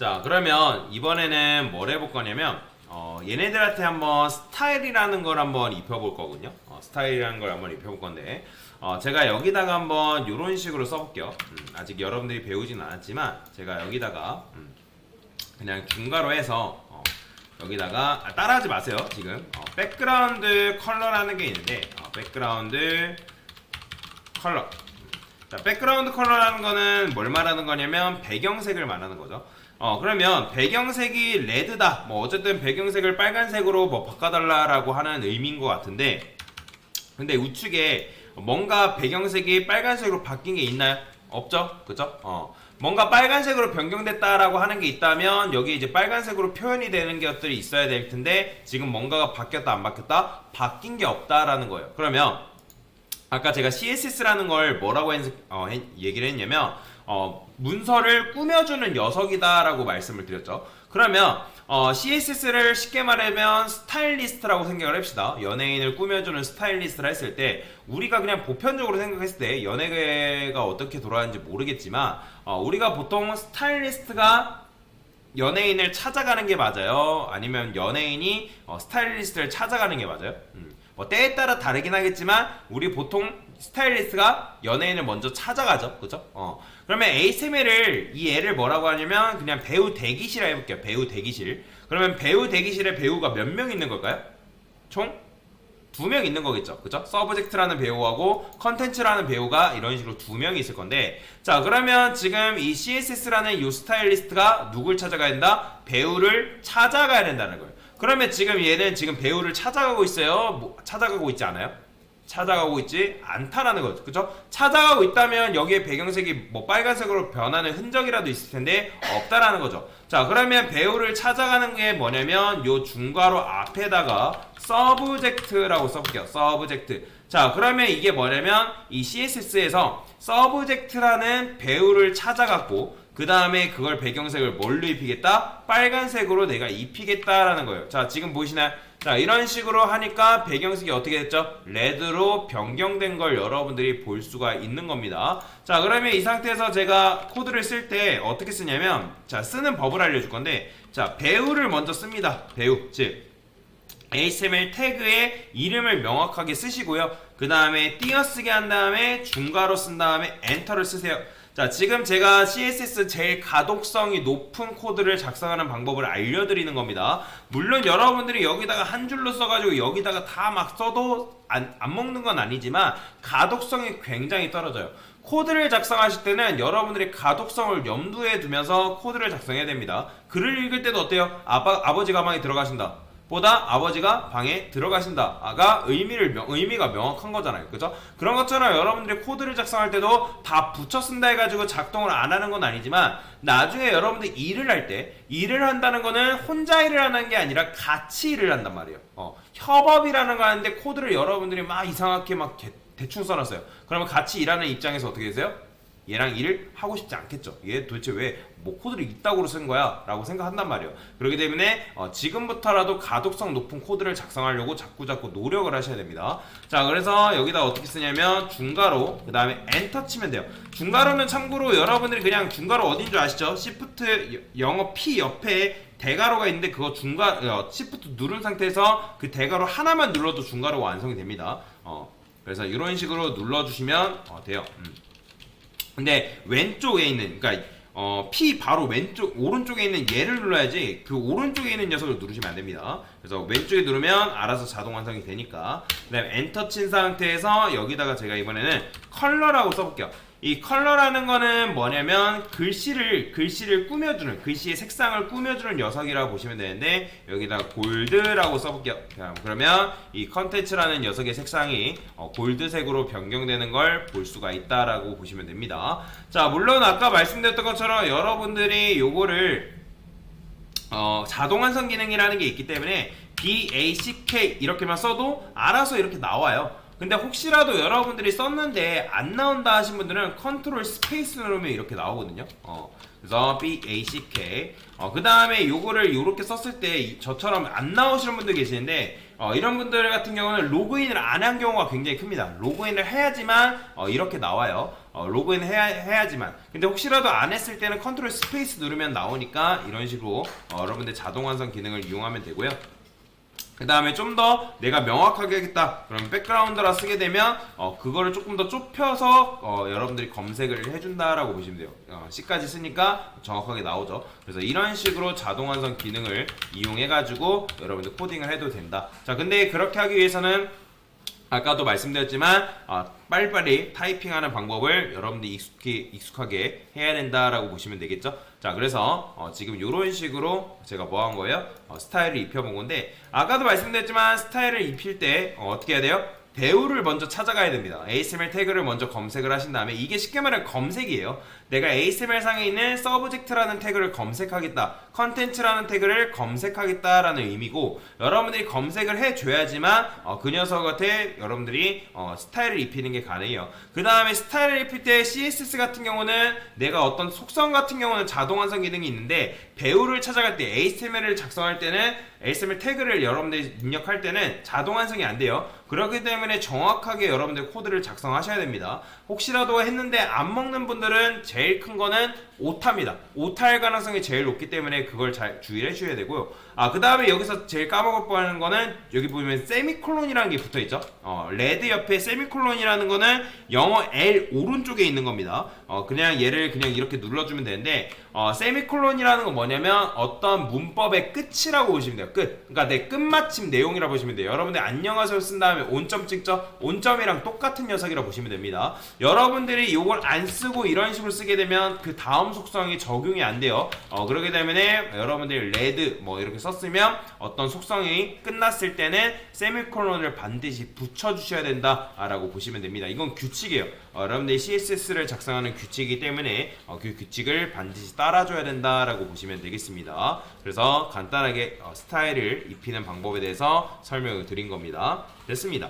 자, 그러면 이번에는 뭘 해볼 거냐면 얘네들한테 한번 스타일이라는 걸 한번 입혀볼 거거든요. 스타일이라는 걸 한번 입혀볼 건데 제가 여기다가 한번 이런 식으로 써볼게요. 아직 여러분들이 배우진 않았지만 제가 여기다가 그냥 중괄호 해서 여기다가 따라하지 마세요. 지금 백그라운드 컬러라는 게 있는데 백그라운드 컬러. 자, 백그라운드 컬러라는 거는 뭘 말하는 거냐면 배경색을 말하는 거죠. 그러면 배경색이 레드다. 뭐 어쨌든 배경색을 빨간색으로 뭐 바꿔달라라고 하는 의미인 것 같은데, 근데 우측에 뭔가 배경색이 빨간색으로 바뀐 게 있나요? 없죠? 그죠? 뭔가 빨간색으로 변경됐다라고 하는 게 있다면 여기 이제 빨간색으로 표현이 되는 것들이 있어야 될 텐데 지금 뭔가가 바뀌었다 안 바뀌었다? 바뀐 게 없다라는 거예요. 그러면 아까 제가 CSS라는 걸 뭐라고 얘기를 했냐면 문서를 꾸며주는 녀석이다 라고 말씀을 드렸죠. 그러면 CSS를 쉽게 말하면 스타일리스트라고 생각을 합시다. 연예인을 꾸며주는 스타일리스트를 했을 때 우리가 그냥 보편적으로 생각했을 때 연예계가 어떻게 돌아가는지 모르겠지만 우리가 보통 스타일리스트가 연예인을 찾아가는 게 맞아요? 아니면 연예인이 스타일리스트를 찾아가는 게 맞아요? 뭐 때에 따라 다르긴 하겠지만 우리 보통 스타일리스트가 연예인을 먼저 찾아가죠. 그죠? 그러면 ASML을 이 애를 뭐라고 하냐면 그냥 배우 대기실 해볼게요. 배우 대기실. 그러면 배우 대기실에 배우가 몇 명 있는 걸까요? 총 2명 있는 거겠죠. 그죠? 서브젝트라는 배우하고 컨텐츠라는 배우가 이런 식으로 2명이 있을 건데, 자, 그러면 지금 이 CSS라는 이 스타일리스트가 누굴 찾아가야 된다? 배우를 찾아가야 된다는 거예요. 그러면 지금 얘는 지금 배우를 찾아가고 있어요? 뭐, 찾아가고 있지 않아요? 찾아가고 있지 않다라는 거죠. 그쵸? 찾아가고 있다면 여기에 배경색이 뭐 빨간색으로 변하는 흔적이라도 있을 텐데 없다라는 거죠. 자, 그러면 배우를 찾아가는 게 뭐냐면 요 중괄호 앞에다가 서브젝트라고 써볼게요. 서브젝트. 자, 그러면 이게 뭐냐면 이 CSS에서 서브젝트라는 배우를 찾아갔고 그 다음에 그걸 배경색을 뭘로 입히겠다? 빨간색으로 내가 입히겠다라는 거예요. 자, 지금 보이시나요? 자, 이런 식으로 하니까 배경색이 어떻게 됐죠? 레드로 변경된 걸 여러분들이 볼 수가 있는 겁니다. 자, 그러면 이 상태에서 제가 코드를 쓸 때 어떻게 쓰냐면, 자, 쓰는 법을 알려줄 건데, 자, 배우를 먼저 씁니다. 배우. 즉, ASML 태그에 이름을 명확하게 쓰시고요. 그 다음에 띄어쓰기 한 다음에 중괄호 쓴 다음에 엔터를 쓰세요. 자, 지금 제가 CSS 제일 가독성이 높은 코드를 작성하는 방법을 알려드리는 겁니다. 물론 여러분들이 여기다가 한 줄로 써가지고 여기다가 다 막 써도 안 먹는 건 아니지만 가독성이 굉장히 떨어져요. 코드를 작성하실 때는 여러분들이 가독성을 염두에 두면서 코드를 작성해야 됩니다. 글을 읽을 때도 어때요? 아버지 가방에 들어가신다 보다 아버지가 방에 들어가신다가 의미가 명확한 거잖아요. 그죠? 그런 것처럼 여러분들이 코드를 작성할 때도 다 붙여 쓴다 해가지고 작동을 안 하는 건 아니지만 나중에 여러분들이 일을 할 때 일을 한다는 거는 혼자 일을 하는 게 아니라 같이 일을 한단 말이에요. 협업이라는 거 하는데 코드를 여러분들이 막 이상하게 막 대충 써놨어요. 그러면 같이 일하는 입장에서 어떻게 되세요? 얘랑 일을 하고 싶지 않겠죠. 얘 도대체 왜 뭐 코드를 이따구로 쓴 거야? 라고 생각한단 말이에요. 그렇기 때문에 지금부터라도 가독성 높은 코드를 작성하려고 자꾸자꾸 노력을 하셔야 됩니다. 자, 그래서 여기다 어떻게 쓰냐면 중괄호 그 다음에 엔터 치면 돼요. 중괄호는 참고로 여러분들이 그냥 중괄호 어딘 줄 아시죠? Shift 영어 P 옆에 대괄호가 있는데 그거 Shift 누른 상태에서 그 대괄호 하나만 눌러도 중괄호가 완성이 됩니다. 그래서 이런 식으로 눌러주시면 돼요. 근데 왼쪽에 있는 그러니까 P 바로 오른쪽에 있는 얘를 눌러야지 그 오른쪽에 있는 녀석을 누르시면 안 됩니다. 그래서 왼쪽에 누르면 알아서 자동 완성이 되니까. 그 다음에 엔터 친 상태에서 여기다가 제가 이번에는 컬러라고 써볼게요. 이 컬러라는 거는 뭐냐면 글씨를 꾸며주는, 글씨의 색상을 꾸며주는 녀석이라고 보시면 되는데 여기다가 골드라고 써볼게요. 그러면 이 컨텐츠라는 녀석의 색상이 골드색으로 변경되는 걸 볼 수가 있다라고 보시면 됩니다. 자, 물론 아까 말씀드렸던 것처럼 여러분들이 요거를 자동 완성 기능이라는 게 있기 때문에 BACK 이렇게만 써도 알아서 이렇게 나와요. 근데 혹시라도 여러분들이 썼는데 안 나온다 하신 분들은 컨트롤 스페이스 누르면 이렇게 나오거든요. 그래서 BACK 그 다음에 요거를 요렇게 썼을 때 저처럼 안 나오시는 분들 계시는데 이런 분들 같은 경우는 로그인을 안 한 경우가 굉장히 큽니다. 로그인을 해야지만 이렇게 나와요. 로그인 해야지만. 근데 혹시라도 안 했을 때는 컨트롤 스페이스 누르면 나오니까 이런 식으로 여러분들 자동 완성 기능을 이용하면 되고요. 그 다음에 좀 더 내가 명확하게 하겠다 그럼 백그라운드라 쓰게 되면 그거를 조금 더 좁혀서 여러분들이 검색을 해준다라고 보시면 돼요. C까지 쓰니까 정확하게 나오죠. 그래서 이런 식으로 자동 완성 기능을 이용해 가지고 여러분들 코딩을 해도 된다. 자, 근데 그렇게 하기 위해서는 아까도 말씀드렸지만 빨리빨리 타이핑하는 방법을 여러분들이 익숙하게 해야 된다라고 보시면 되겠죠. 자, 그래서 지금 이런 식으로 제가 뭐 한 거예요? 스타일을 입혀본 건데, 아까도 말씀드렸지만 스타일을 입힐 때 어떻게 해야 돼요? 배우를 먼저 찾아가야 됩니다. ASMR 태그를 먼저 검색을 하신 다음에, 이게 쉽게 말하면 검색이에요. 내가 ASMR 상에 있는 서브젝트라는 태그를 검색하겠다, 컨텐츠라는 태그를 검색하겠다라는 의미고, 여러분들이 검색을 해줘야지만 그 녀석한테 여러분들이 스타일을 입히는 게 가능해요. 그 다음에 스타일을 입힐 때 CSS 같은 경우는 내가 어떤 속성 같은 경우는 자동 완성 기능이 있는데, 배우를 찾아갈 때 ASMR을 작성할 때는 ASMR 태그를 여러분들이 입력할 때는 자동 완성이 안 돼요. 그렇기 때문에 정확하게 여러분들 코드를 작성하셔야 됩니다. 혹시라도 했는데 안 먹는 분들은 제일 큰 거는 오타입니다. 오타일 가능성이 제일 높기 때문에 그걸 잘 주의를 해주셔야 되고요. 그 다음에 여기서 제일 까먹을 뻔하는 거는, 여기 보면 세미콜론이라는 게 붙어있죠. 레드 옆에 세미콜론이라는 거는 영어 L 오른쪽에 있는 겁니다. 그냥 얘를 그냥 이렇게 눌러주면 되는데, 세미콜론이라는 건 뭐냐면 어떤 문법의 끝이라고 보시면 돼요. 끝. 그러니까 내 끝마침 내용이라고 보시면 돼요. 여러분들 안녕하세요 쓴 다음에 온점 찍죠? 온점이랑 똑같은 녀석이라고 보시면 됩니다. 여러분들이 이걸 안 쓰고 이런 식으로 쓰게 되면 그 다음 속성이 적용이 안 돼요. 그렇기 때문에 여러분들이 레드 뭐 이렇게 썼으면 어떤 속성이 끝났을 때는 세미콜론을 반드시 붙여주셔야 된다라고 보시면 됩니다. 이건 규칙이에요. 여러분들이 CSS를 작성하는 규칙이기 때문에 그 규칙을 반드시 따라줘야 된다라고 보시면 되겠습니다. 그래서 간단하게 스타일을 입히는 방법에 대해서 설명을 드린 겁니다. 됐습니다.